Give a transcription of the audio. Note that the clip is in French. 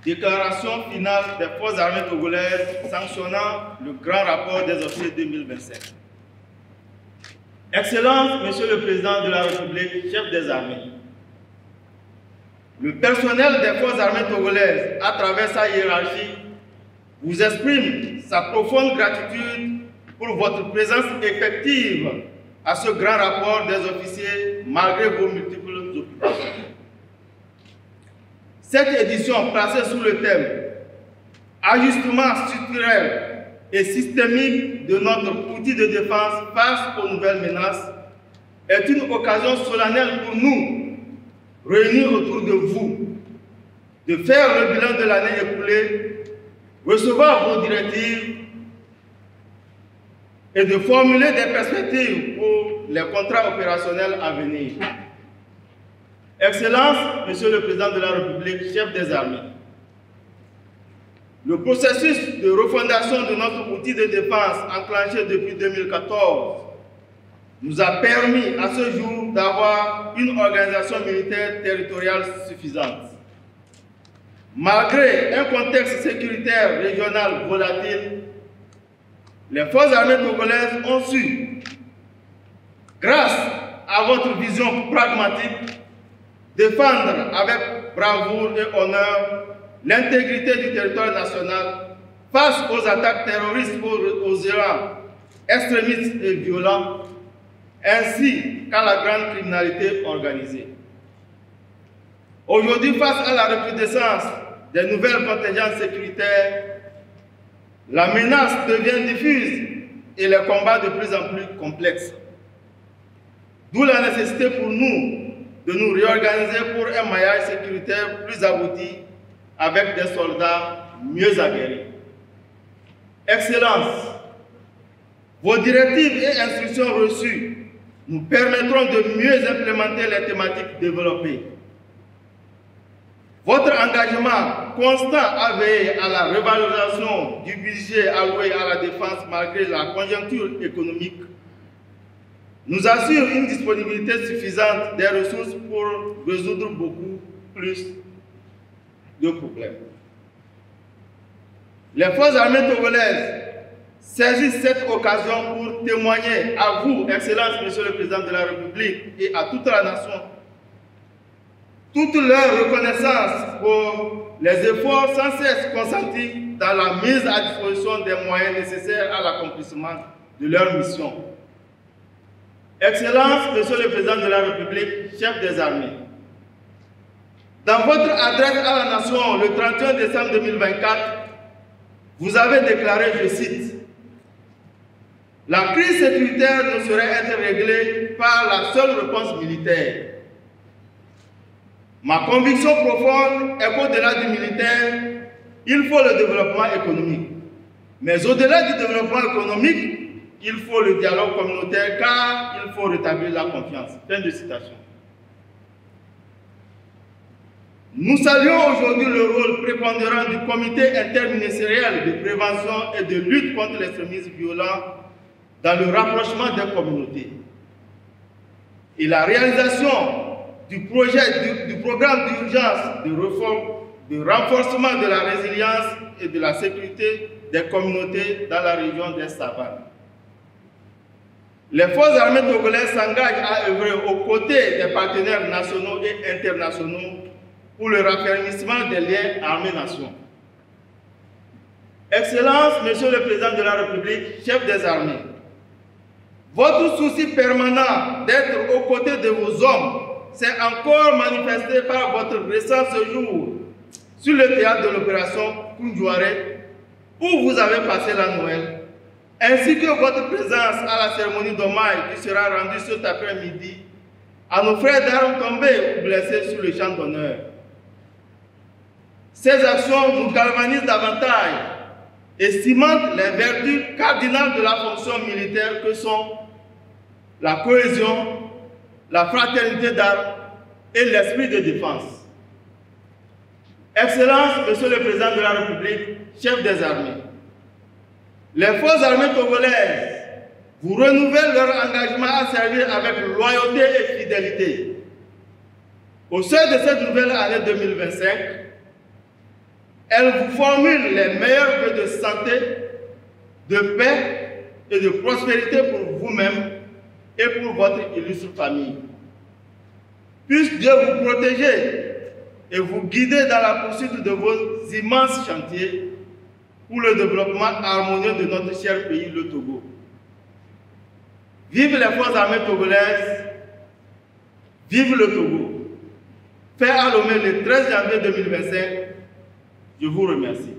Déclaration finale des forces armées togolaises sanctionnant le grand rapport des officiers 2025. Excellence, Monsieur le Président de la République, chef des armées, le personnel des forces armées togolaises, à travers sa hiérarchie, vous exprime sa profonde gratitude pour votre présence effective à ce grand rapport des officiers malgré vos multiples occupations. Cette édition placée sous le thème « Ajustement structurel et systémique de notre outil de défense face aux nouvelles menaces » est une occasion solennelle pour nous, réunis autour de vous, de faire le bilan de l'année écoulée, recevoir vos directives et de formuler des perspectives pour les contrats opérationnels à venir. Excellence, Monsieur le Président de la République, chef des armées, le processus de refondation de notre outil de défense enclenché depuis 2014 nous a permis à ce jour d'avoir une organisation militaire territoriale suffisante. Malgré un contexte sécuritaire régional volatile, les forces armées togolaises ont su, grâce à votre vision pragmatique, défendre avec bravoure et honneur l'intégrité du territoire national face aux attaques terroristes aux élans extrémistes et violents, ainsi qu'à la grande criminalité organisée. Aujourd'hui, face à la recrudescence des nouvelles contingences sécuritaires, la menace devient diffuse et les combats de plus en plus complexes. D'où la nécessité pour nous de nous réorganiser pour un maillage sécuritaire plus abouti avec des soldats mieux aguerris. Excellence, vos directives et instructions reçues nous permettront de mieux implémenter les thématiques développées. Votre engagement constant à veiller à la revalorisation du budget alloué à la défense malgré la conjoncture économique nous assure une disponibilité suffisante des ressources pour résoudre beaucoup plus de problèmes. Les forces armées togolaises saisissent cette occasion pour témoigner à vous, Excellence, Monsieur le Président de la République, et à toute la nation, toute leur reconnaissance pour les efforts sans cesse consentis dans la mise à disposition des moyens nécessaires à l'accomplissement de leur mission. Excellence, Monsieur le Président de la République, chef des armées, dans votre adresse à la nation le 31 décembre 2024, vous avez déclaré, je cite, « La crise sécuritaire ne saurait être réglée par la seule réponse militaire. Ma conviction profonde est qu'au-delà du militaire, il faut le développement économique. Mais au-delà du développement économique, il faut le dialogue communautaire car il faut rétablir la confiance. » Fin de citation. Nous saluons aujourd'hui le rôle prépondérant du comité interministériel de prévention et de lutte contre l'extrémisme violent dans le rapprochement des communautés. Et la réalisation du programme d'urgence de renforcement de la résilience et de la sécurité des communautés dans la région des savanes. Les forces armées togolaises s'engagent à œuvrer aux côtés des partenaires nationaux et internationaux pour le raffermissement des liens armées-nation. Excellence, Monsieur le Président de la République, chef des armées, votre souci permanent d'être aux côtés de vos hommes s'est encore manifesté par votre récent séjour sur le théâtre de l'opération Koundjouaré, où vous avez passé la Noël, ainsi que votre présence à la cérémonie d'hommage qui sera rendue cet après-midi à nos frères d'armes tombés ou blessés sur le champ d'honneur. Ces actions nous galvanisent davantage et cimentent les vertus cardinales de la fonction militaire que sont la cohésion, la fraternité d'armes et l'esprit de défense. Excellence, Monsieur le Président de la République, chef des armées, les forces armées togolaises vous renouvellent leur engagement à servir avec loyauté et fidélité. Au sein de cette nouvelle année 2025, Elle vous formule les meilleurs vœux de santé, de paix et de prospérité pour vous-même et pour votre illustre famille. Puisse Dieu vous protéger et vous guider dans la poursuite de vos immenses chantiers pour le développement harmonieux de notre cher pays, le Togo. Vive les forces armées togolaises, vive le Togo. Fait à Lomé le 13 janvier 2025. Je vous remercie.